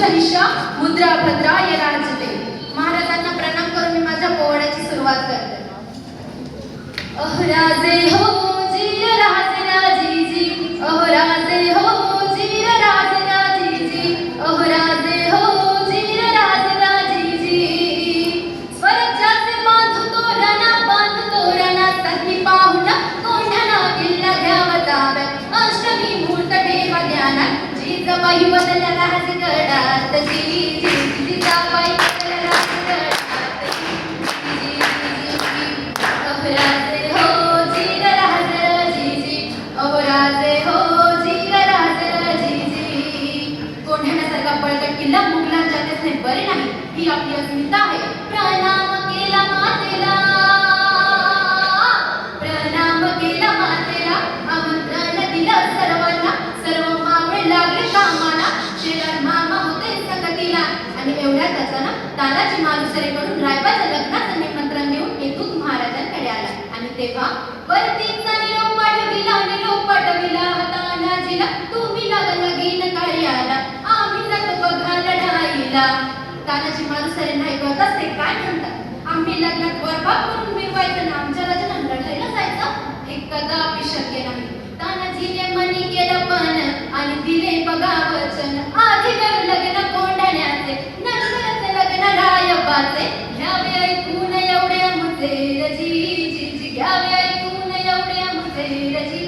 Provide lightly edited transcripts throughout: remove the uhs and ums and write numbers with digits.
धरिष्या मुद्रा भद्राय राजते. महाराजांना प्रणाम करून मी माझ्या पोवाड्याची सुरुवात करते. राजे हो जीर राजे राजीजी, राजे हो जीर राजे राजीजी, राजे हो जीर राजे राजीजी. स्वराज्याचे बांधू तोरणा संधी पाहुणा कोंढाणा किल्ला घ्यावा ताब्यात. अष्टमी मुहूर्त ठेवा ध्यानात, जिजाबाई बदलल्या राजगडात. जिजाबाई बदलल्या राजगडात. राजे हो जीर राजे राजीजी, राजे हो जीर राजे राजीजी. कोंढाण्यासारखा बळकट किल्ला मुघलांच्या त्यासने बरे नाही, ही आपली अस्मिता आहे. प्रणाम केला मातेला, प्रणाम केला मातेला. आमंत्रण दिलं सर्वांना, सर्व मावळे लागले कामाला. शेलार मामा होते संगतीला, आणि एवढ्यात अचानक तानाजी मालुसरेकडून रायबाच्या लग्नाचं निमंत्रण घेऊन एकूण महाराजांकडे आला. आणि तेव्हा परतीचा निरोप पाठविला तानाजीला. तुम्ही लगीन कार्याला, आम्ही जातो बघा लढाईला. तानाजी मालुसरे नाही कळतच ते काय म्हणतात. आम्ही लग्नात वरबाप म्हणून मिरवायचं ना आमच्या राजानं लढाईला जायचं, हे कदापि शक्य नाही. तानाजीने मनी केलं पण आणि दिले बघा वचन. आधी करू लग्न कोंढाण्याचे, नंतरचे लग्न रायबाचे. घ्यावे ऐकून एवढे आमचे रजी, घ्यावे ऐकून एवढे आमचे रजी.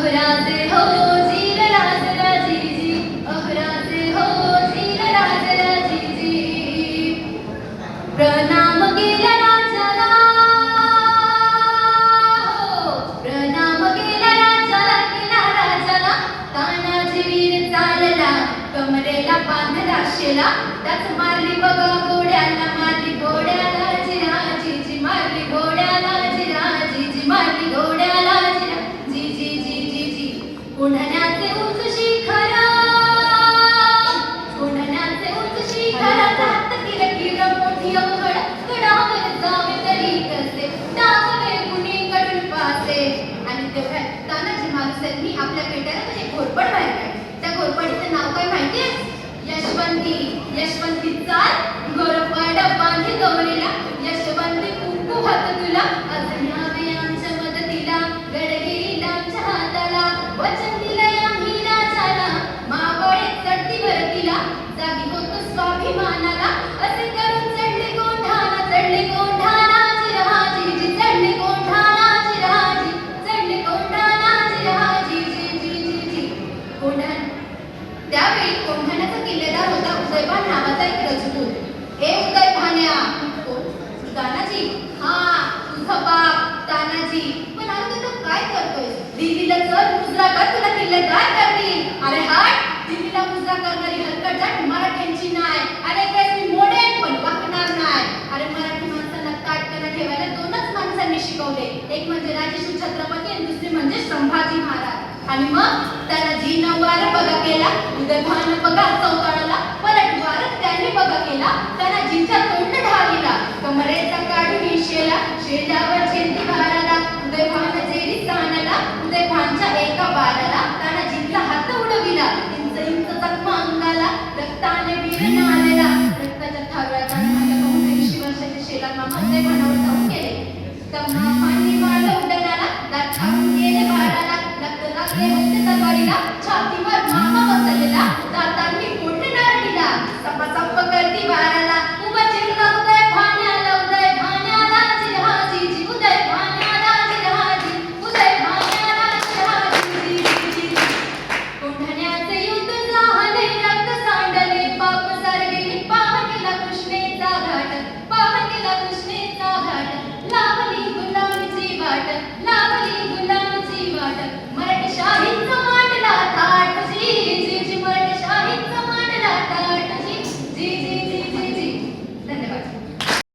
राजे हो जीर राजे राजीजी, राजे हो जीर राजे राजीजी. प्रणाम केला राजाला, प्रणाम केला राजाला, केला राजाला. तानाजी वीर चालला, कमरेला बांधला शेला. त्याच मारली बघा घोड्याला, मारली घोड्याला जिराजीजी, मारली घोड्याला जिराजीजी, मारली घोड्याला जिरा. कोंढाण्याचे उंच शिखर, कोंढाण्याचे उंच शिखर. हात किरकिर मोठी अवघड, गडावर जावे तरी कसे, टाकावे कुणीकडून पासे. आणि तेव्हा तानाजी मालुसरेंनी आपल्या पेट्याला म्हणजे घोरपड बाहेर काढली. त्या घोरपडीचं नाव काय माहितीये? यशवंती. यशवंती चाल घोरपड बांधी गवलेला, यशवंती कुंकू हात तुला. अजून यावे आमच्या मदतीला, गडगिरीला आमच्या हाताला. वचन दिलंय आम्ही राजाला, मावळे चढती भरतीला. जागी होतो स्वाभिमानाला, असे करून चढले कोंढाणा, चढले कोंढाणा जिराजीजी, चढले कोंढाणा जिराजी, चढले कोंढाणा जिराजीजी. कोंढाणा त्यावेळी कोंढाण्याचा किल्लेदार होता उदयभान नावाचा एक रजपूत. हे उदयभान्या, तानाजी, हा तुझा बाप तानाजी. पण आता तू काय करतोय? दिल्लीला चल, मुजरा कर, तुला किल्लेदार करतील. अरे हाट, दिल्लीला मुजरा करणारी हलकट जाट मराठ्यांची नाही. अरे काय मी मोडेन पण वाकणार नाही. अरे मराठी माणसांना ताटकन ठेवायला दोनच माणसांनी शिकवले, एक म्हणजे राजेश्वर छत्रपती आणि दुसरी म्हणजे संभाजी महाराज. आणि मग त्याला जी नववार बघा केला, उदयभान बघा चौताळाला, पलटवार त्याने बघा केला. त्याला जिंच्या तोंड ढालीला, कमरेचा काढून शेला, शेल्यावर झेंडी भाराला. उदयभान जेरी स्थानाला, उदयभानच्या एका बाराला त्याला जिंचा हात उडविला. इंच इंच जखमा अंगाला, रक्ताने वीर नालेला. रक्ताच्या थारोळ्याचा हात पाहून 80 वर्षाचे शेला मामा उदयभानावर धावून गेले. तम्हा पाणी मारलं उड्डाणाला, दात खाऊन गेले भाराला. लागले होते तलवारीला, छातीवर मामा बसलेला. दातांनी